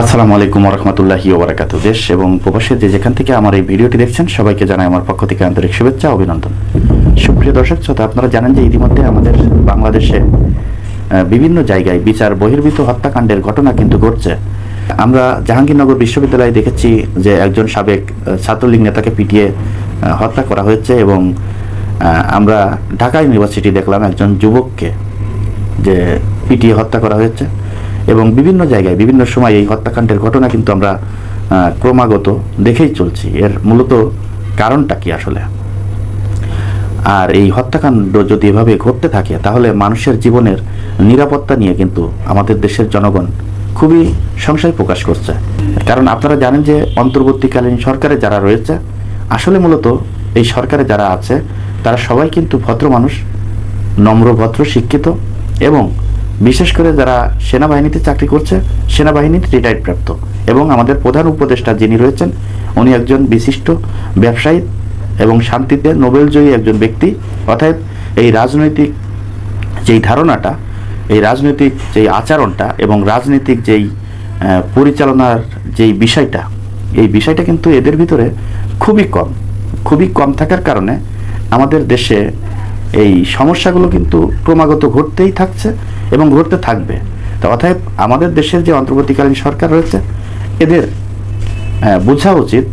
আসসালামু আলাইকুম ওয়া রাহমাতুল্লাহি ওয়া বারাকাতুহু। দেশ এবং প্রবাসে যে যেখান থেকে আমার এই ভিডিওটি দেখছেন সবাইকে জানাই আমার পক্ষ থেকে আন্তরিক শুভেচ্ছা ও অভিনন্দন। সুপ্রিয় দর্শক শ্রোতা, আপনারা জানেন যে ইতিমধ্যে আমাদের বাংলাদেশে বিভিন্ন জায়গায় বিচার বহির্ভূত হত্যাকাণ্ডের ঘটনা কিন্তু ঘটছে। আমরা জাহাঙ্গীরনগর বিশ্ববিদ্যালয়ে দেখেছি যে একজন সাবেক ছাত্রলীগ নেতাকে পিটিয়ে হত্যা করা হয়েছে এবং আমরা ঢাকা ইউনিভার্সিটি দেখলাম একজন যুবককে যে পিটিয়ে হত্যা করা হয়েছে এবং বিভিন্ন জায়গায় বিভিন্ন সময় এই হত্যাকাণ্ডের ঘটনা কিন্তু আমরা ক্রমাগত দেখেই চলছি। এর মূলত কারণটা কি আসলে? আর এই হত্যাকাণ্ড যদি এভাবে ঘটতে থাকে তাহলে মানুষের জীবনের নিরাপত্তা নিয়ে কিন্তু আমাদের দেশের জনগণ খুবই সংশয় প্রকাশ করছে। কারণ আপনারা জানেন যে অন্তর্বর্তীকালীন সরকারে যারা রয়েছে, আসলে মূলত এই সরকারে যারা আছে তারা সবাই কিন্তু ভদ্র মানুষ, নম্র ভদ্র শিক্ষিত, এবং বিশেষ করে যারা সেনাবাহিনীতে চাকরি করছে সেনাবাহিনীতে রিটায়ার্ড প্রাপ্ত, এবং আমাদের প্রধান উপদেষ্টা যিনি রয়েছেন উনি একজন বিশিষ্ট ব্যবসায়ী এবং শান্তিতে নোবেলজয়ী একজন ব্যক্তি। অর্থাৎ এই রাজনৈতিক যেই ধারণাটা, এই রাজনৈতিক যেই আচরণটা এবং রাজনৈতিক যেই পরিচালনার যেই বিষয়টা, এই বিষয়টা কিন্তু এদের ভিতরে খুবই কম থাকার কারণে আমাদের দেশে এই সমস্যাগুলো কিন্তু ক্রমাগত ঘটতেই থাকছে এবং ঘটতে থাকবে। তো অতএব আমাদের দেশের যে অন্তর্বর্তীকালীন সরকার রয়েছে এদের বোঝা উচিত,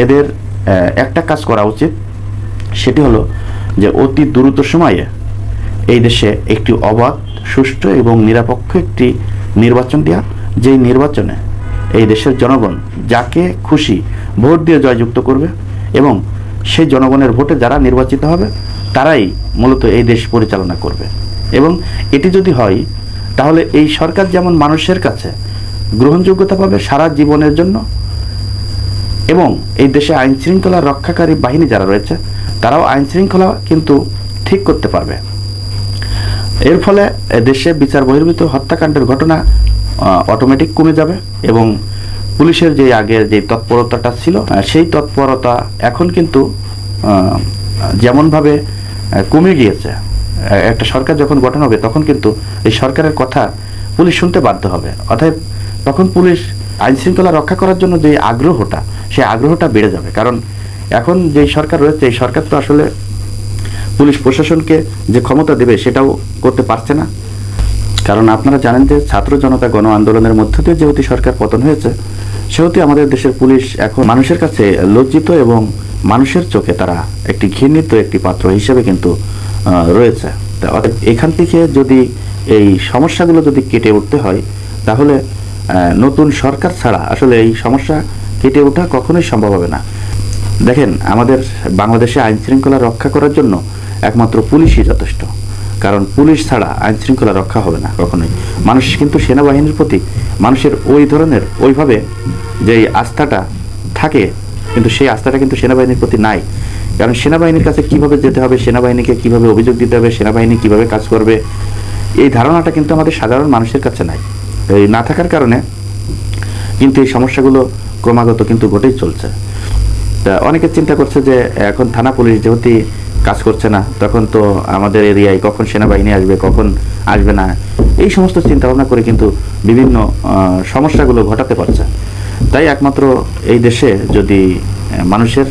এদের একটা কাজ করা উচিত, সেটি হলো যে অতি দ্রুত সময়ে এই দেশে একটি অবাধ, সুষ্ঠু এবং নিরপেক্ষ একটি নির্বাচন দেওয়া, যেই নির্বাচনে এই দেশের জনগণ যাকে খুশি ভোট দিয়ে জয়যুক্ত করবে এবং সেই জনগণের ভোটে যারা নির্বাচিত হবে তারাই মূলত এই দেশ পরিচালনা করবে। এবং এটি যদি হয় তাহলে এই সরকার যেমন মানুষের কাছে গ্রহণযোগ্যতা পাবে সারা জীবনের জন্য, এবং এই দেশে আইন শৃঙ্খলা রক্ষাকারী বাহিনী যারা রয়েছে তারাও আইন শৃঙ্খলা কিন্তু ঠিক করতে পারবে। এর ফলে দেশে বিচার বহির্ভূত হত্যাকাণ্ডের ঘটনা অটোমেটিক কমে যাবে এবং পুলিশের যে আগের যে তৎপরতাটা ছিল সেই তৎপরতা এখন কিন্তু যেমনভাবে কমে গিয়েছে। একটা সরকার যখন গঠন হবে তখন কিন্তু এই সরকারের কথা পুলিশ শুনতে বাধ্য হবে। অতএব তখন পুলিশ আইন শৃঙ্খলা রক্ষা করার জন্য যে আগ্রহটা, সেই আগ্রহটা বেড়ে যাবে। কারণ এখন যেই সরকার রয়েছে এই সরকার তো আসলে পুলিশ প্রশাসনকে যে ক্ষমতা দেবে সেটাও করতে পারছে না। কারণ আপনারা জানেন যে ছাত্র জনতা গণ আন্দোলনের মধ্য দিয়ে যেহেতু সরকার পতন হয়েছে, সেহেতু আমাদের দেশের পুলিশ এখন মানুষের কাছে লজ্জিত এবং মানুষের চোখে তারা একটি ঘৃণিত একটি পাত্র হিসেবে কিন্তু রয়েছে। এখান থেকে যদি এই সমস্যাগুলো যদি কেটে উঠতে হয় তাহলে নতুন সরকার ছাড়া আসলে এই সমস্যা কেটে ওঠা কখনোই সম্ভব হবে না। দেখেন, আমাদের বাংলাদেশে আইন শৃঙ্খলা রক্ষা করার জন্য একমাত্র পুলিশই যথেষ্ট, কারণ পুলিশ ছাড়া আইন শৃঙ্খলা রক্ষা হবে না কখনোই। মানুষ কিন্তু সেনাবাহিনীর প্রতি মানুষের ওই ধরনের ওইভাবে যে আস্থাটা থাকে, কিন্তু সেই আস্থাটা কিন্তু সেনাবাহিনীর প্রতি নাই। কারণ সেনাবাহিনীর কাছে কিভাবে যেতে হবে, সেনাবাহিনীকে কিভাবে অভিযোগ দিতে হবে, সেনাবাহিনী কিভাবে কাজ করবে, এই ধারণাটা কিন্তু আমাদের সাধারণ মানুষের কাছে নাই। এই না থাকার কারণে কিন্তু এই সমস্যাগুলো ক্রমাগত কিন্তু ঘটেই চলছে। তা অনেকে চিন্তা করছে যে এখন থানা পুলিশ যেহেতু কাজ করছে না, তখন তো আমাদের এরিয়ায় কখন সেনাবাহিনী আসবে, কখন আসবে না, এই সমস্ত চিন্তা ভাবনা করে কিন্তু বিভিন্ন সমস্যাগুলো ঘটাতে পারছে। তাই একমাত্র এই দেশে যদি মানুষের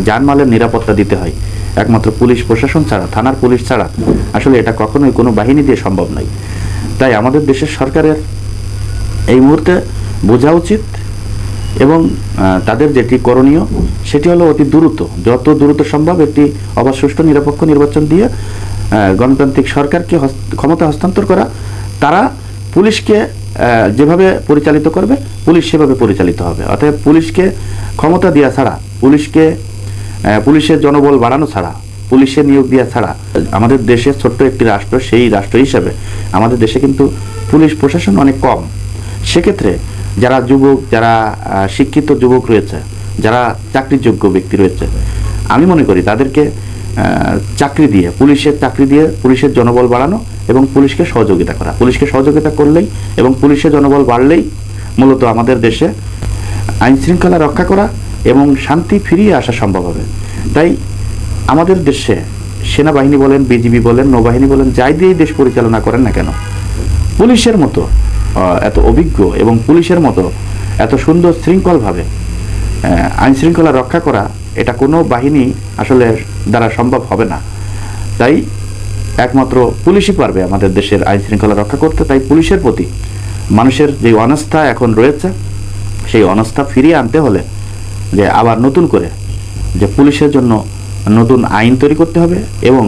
জানমালের নিরাপত্তা দিতে হয়, একমাত্র পুলিশ প্রশাসন ছাড়া, থানার পুলিশ ছাড়া আসলে এটা কখনোই কোনো বাহিনী দিয়ে সম্ভব নয়। তাই আমাদের দেশের সরকারের এই মুহূর্তে বোঝা উচিত এবং তাদের যেটি করণীয় সেটি হলো অতি দ্রুত, যত দ্রুত সম্ভব একটি অবাধ, সুষ্ঠু, নিরপেক্ষ নির্বাচন দিয়ে গণতান্ত্রিক সরকারকে ক্ষমতা হস্তান্তর করা। তারা পুলিশকে যেভাবে পরিচালিত করবে পুলিশ সেভাবে পরিচালিত হবে। অতএব পুলিশকে ক্ষমতা দেওয়া ছাড়া, পুলিশের জনবল বাড়ানো ছাড়া, পুলিশের নিয়োগ দেওয়া ছাড়া আমাদের দেশের ছোট্ট একটি রাষ্ট্র, সেই রাষ্ট্র হিসাবে আমাদের দেশে কিন্তু পুলিশ প্রশাসন অনেক কম। সেক্ষেত্রে যারা যুবক, যারা শিক্ষিত যুবক রয়েছে, যারা চাকরিযোগ্য ব্যক্তি রয়েছে, আমি মনে করি তাদেরকে চাকরি দিয়ে, পুলিশের চাকরি দিয়ে পুলিশের জনবল বাড়ানো এবং পুলিশকে সহযোগিতা করা। পুলিশকে সহযোগিতা করলেই এবং পুলিশের জনবল বাড়লেই মূলত আমাদের দেশে আইন শৃঙ্খলা রক্ষা করা এবং শান্তি ফিরিয়ে আসা সম্ভব হবে। তাই আমাদের দেশে সেনাবাহিনী বলেন, বিজিবি বলেন, নৌবাহিনী বলেন, যাই দিয়েই দেশ পরিচালনা করেন না কেন, পুলিশের মতো এত অভিজ্ঞ এবং পুলিশের মতো এত সুন্দর শৃঙ্খলভাবে আইন শৃঙ্খলা রক্ষা করা, এটা কোনো বাহিনী আসলে দ্বারা সম্ভব হবে না। তাই একমাত্র পুলিশই পারবে আমাদের দেশের আইন শৃঙ্খলা রক্ষা করতে। তাই পুলিশের প্রতি মানুষের যে অনাস্থা এখন রয়েছে, সেই অনাস্থা ফিরিয়ে আনতে হলে যে আবার নতুন করে যে পুলিশের জন্য নতুন আইন তৈরি করতে হবে, এবং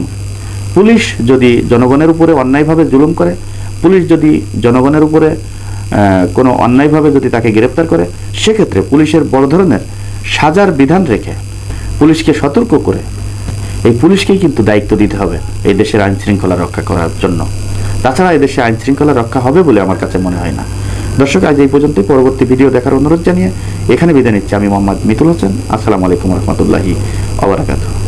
পুলিশ যদি জনগণের উপরে অন্যায়ভাবে জুলুম করে, পুলিশ যদি জনগণের উপরে কোনো অন্যায়ভাবে যদি তাকে গ্রেপ্তার করে, সেক্ষেত্রে পুলিশের বড় ধরনের সাজার বিধান রেখে পুলিশকে সতর্ক করে এই পুলিশকেই কিন্তু দায়িত্ব দিতে হবে এই দেশের আইন শৃঙ্খলা রক্ষা করার জন্য। তাছাড়া এই দেশে আইন শৃঙ্খলা রক্ষা হবে বলে আমার কাছে মনে হয় না। দর্শক, আজ এই পর্যন্ত। পরবর্তী ভিডিও দেখার অনুরোধ জানিয়ে এখানে বিদায় নিচ্ছি আমি মোহাম্মদ মিতুল হোসেন। আসসালামু আলাইকুম রহমতুল্লাহি ওয়া বারাকাতুহু।